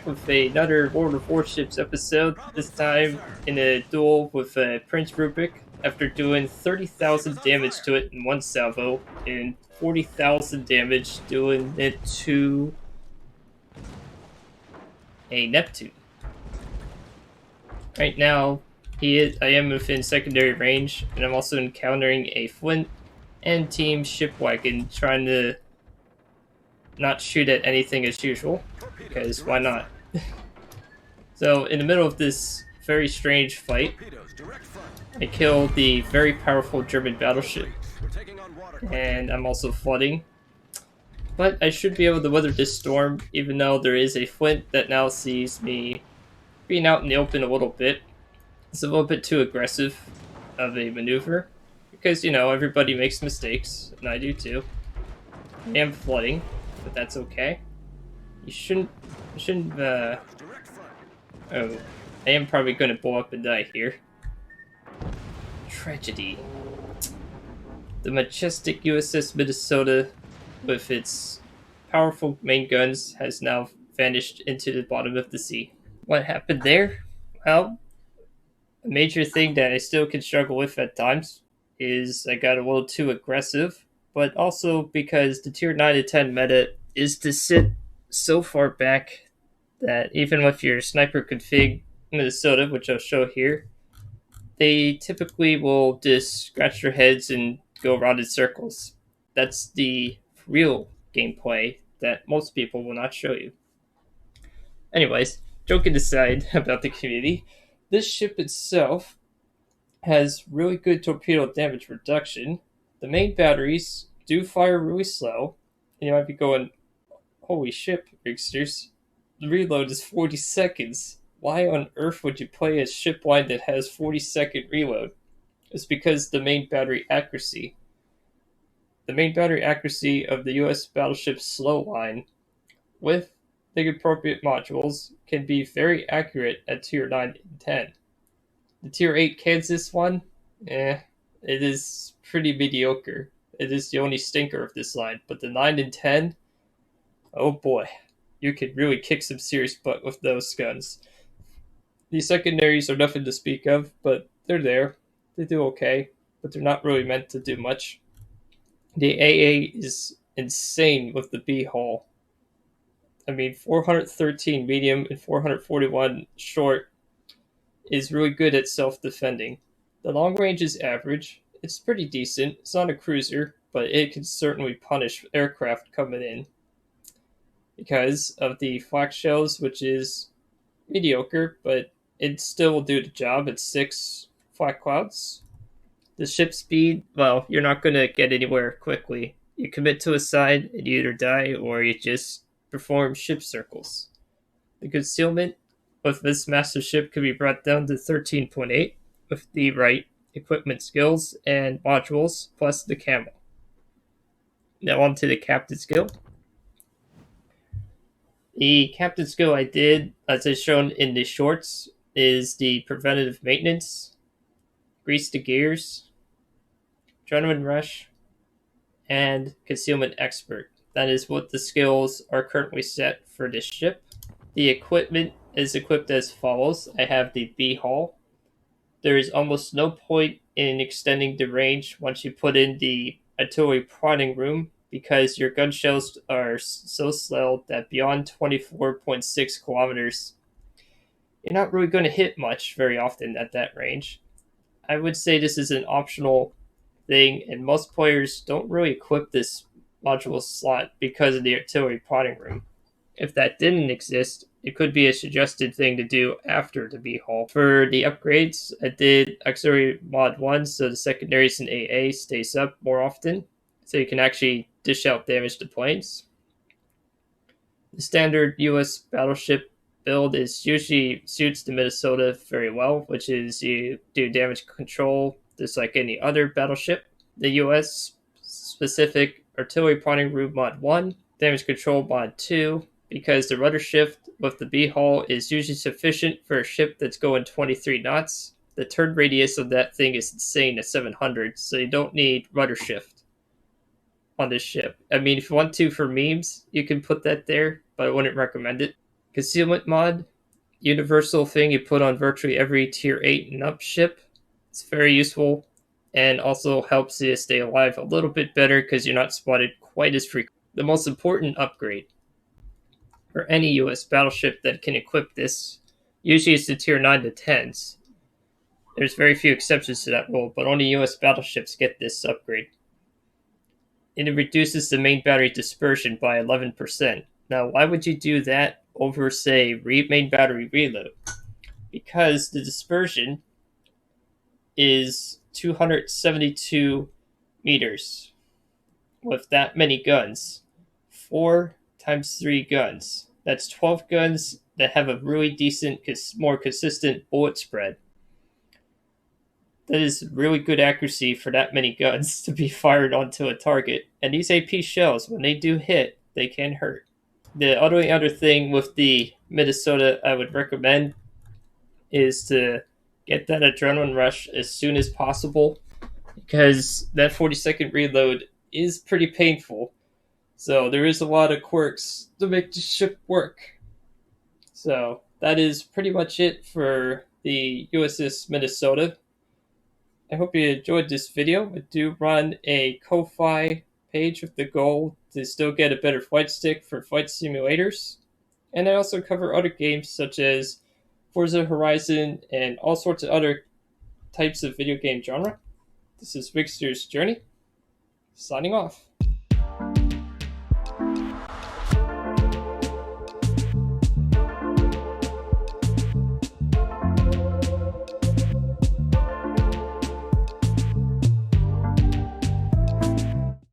back with another World of Warships episode, this time in a duel with Prince Rubik after doing 30,000 damage to it in one salvo and 40,000 damage doing it to a Neptune. Right now, I am within secondary range, and I'm also encountering a Flint and Team Shipwagon trying to not shoot at anything as usual, because why not? So, in the middle of this very strange fight, I kill the very powerful German battleship, and I'm also flooding. But I should be able to weather this storm, even though there is a Flint that now sees me being out in the open a little bit. It's a little bit too aggressive of a maneuver, because, you know, everybody makes mistakes, and I do too. I am flooding, but that's okay. You shouldn't, oh, I am probably going to blow up and die here. Tragedy. The majestic USS Minnesota, with its powerful main guns, has now vanished into the bottom of the sea. What happened there? Well, a major thing that I still can struggle with at times is I got a little too aggressive, but also because the tier 9 to 10 meta is to sit so far back that even with your sniper config Minnesota, which I'll show here, they typically will just scratch their heads and go around in circles. That's the real gameplay that most people will not show you. Anyways, joking aside about the community, this ship itself has really good torpedo damage reduction. The main batteries do fire really slow, and you might be going, holy shit, Rigsters. The reload is 40 seconds. Why on earth would you play a ship line that has 40-second reload? It's because the main battery accuracy. The main battery accuracy of the US battleship slow line with the appropriate modules can be very accurate at tier 9 and 10. The tier 8 Kansas one, it is pretty mediocre. It is the only stinker of this line, but the 9 and 10, oh boy, you could really kick some serious butt with those guns. The secondaries are nothing to speak of, but they're there. They do okay, but they're not really meant to do much. The AA is insane with the B hull. I mean, 413 medium and 441 short is really good at self-defending. The long range is average. It's pretty decent. It's not a cruiser, but it can certainly punish aircraft coming in because of the flak shells, which is mediocre, but it still will do the job. It's 6 flak clouds. The ship speed, well, you're not going to get anywhere quickly. You commit to a side and you either die or you just perform ship circles. The concealment with this massive ship can be brought down to 13.8 with the right equipment skills and modules plus the camo. Now on to the captain skill. The captain skill I did, as is shown in the shorts, is the preventative maintenance, grease the gears, adrenaline rush, and concealment expert. That is what the skills are currently set for this ship. The equipment is equipped as follows. I have the B hull. There is almost no point in extending the range once you put in the artillery prodding room because your gun shells are so slow that beyond 24.6 kilometers, you're not really going to hit much very often at that range. I would say this is an optional thing, and most players don't really equip this module slot because of the artillery prodding room. If that didn't exist, it could be a suggested thing to do after the B hull. For the upgrades, I did auxiliary mod 1, so the secondaries in AA stays up more often, so you can actually dish out damage to planes. The standard US battleship build is usually suits the Minnesota very well, which is you do damage control just like any other battleship. The US specific artillery prodding room mod 1, damage control mod 2, because the rudder shift with the B hull is usually sufficient for a ship that's going 23 knots. The turn radius of that thing is insane at 700, so you don't need rudder shift on this ship. I mean, if you want to for memes, you can put that there, but I wouldn't recommend it. Concealment mod, universal thing you put on virtually every tier 8 and up ship. It's very useful and also helps you stay alive a little bit better because you're not spotted quite as frequently. The most important upgrade for any US battleship that can equip this usually is the tier 9 to 10s. There's very few exceptions to that rule, but only US battleships get this upgrade. And it reduces the main battery dispersion by 11%. Now, why would you do that over, say, main battery reload? Because the dispersion is 272 meters with that many guns. 4 times 3 guns. That's 12 guns that have a really decent, more consistent bullet spread. That is really good accuracy for that many guns to be fired onto a target. And these AP shells, when they do hit, they can hurt. The only other thing with the Minnesota I would recommend is to get that adrenaline rush as soon as possible, because that 40-second reload is pretty painful. So there is a lot of quirks to make the ship work. So that is pretty much it for the USS Minnesota. I hope you enjoyed this video. I do run a Ko-Fi page with the goal to still get a better flight stick for flight simulators. And I also cover other games such as Forza Horizon and all sorts of other types of video game genre. This is Rigsters Journey, signing off.